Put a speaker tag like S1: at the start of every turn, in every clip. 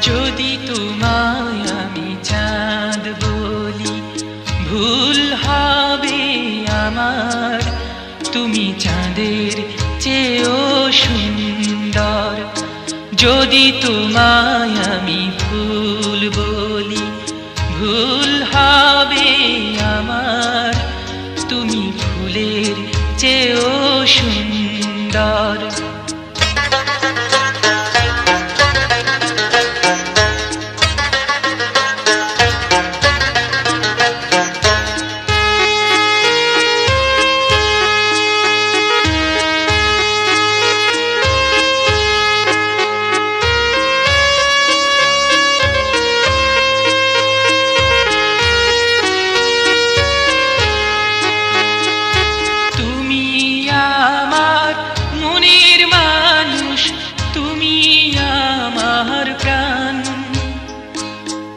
S1: যদি তোমায় আমি চাঁদ বলি ভুল হবে আমার। তুমি চাঁদের চেয়েও সুন্দর। যদি তোমায় আমি ফুল বলি ভুল হবে আমার। তুমি ফুলের চেয়েও সুন্দর।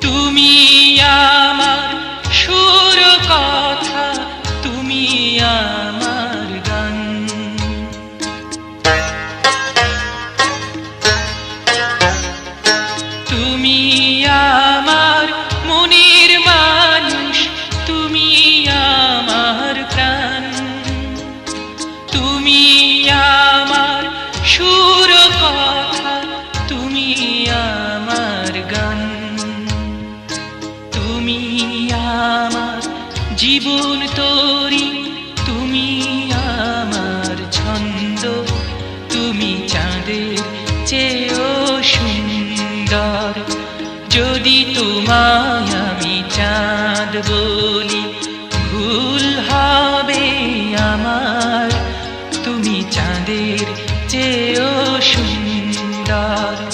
S1: তুমি আমার সুর কথা, তুমি আমার গান। তুমি আমার মনের মানুষ, তুমি আমার প্রাণ। তুমি আমার সুর কথা, তুমি আমার গান। তুমি আমার জীবন তরি, তুমি আমার ছন্দ। তুমি চাঁদের চেয়েও সুন্দর। যদি তোমায় আমি চাঁদ বলি ভুল হবে আমার। তুমি চাঁদের চেয়েও সুন্দর।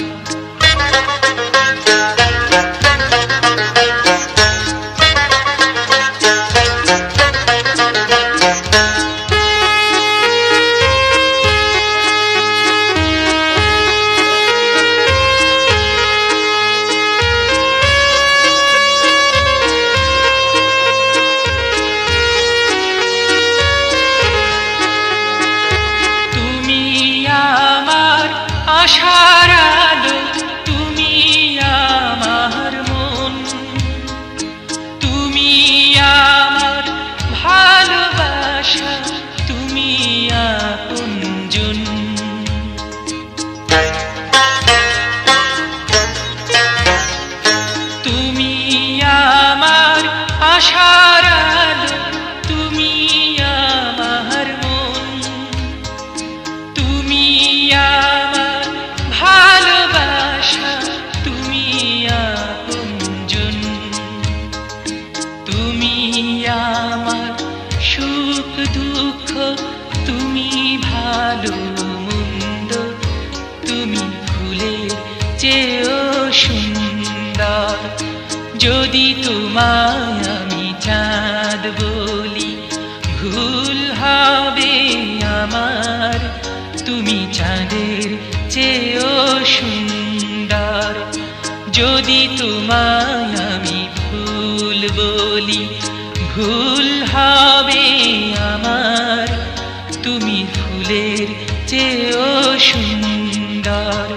S1: আশার আলো, তুমি আমার মন। তুমি আমার ভালোবাসা, তুমি আপনজন। তুমি আমার আশার আলো, তুমি আমার মন। তুমি আমার ভালোবাসা, তুমি আপনজন। তুমি আমার সুখ দুঃখ, তুমি ভালো মন্দ। তুমি ফুলের চেয়েও সুন্দর। যদি তোমায় আমি চাঁদ বলি ভুল হবে আমার। তুমি চাঁদের চেয়েও সুন্দর। যদি তোমায় আমি ফুল বলি ভুল হবে আমার। তুমি ফুলের চেয়েও সুন্দর।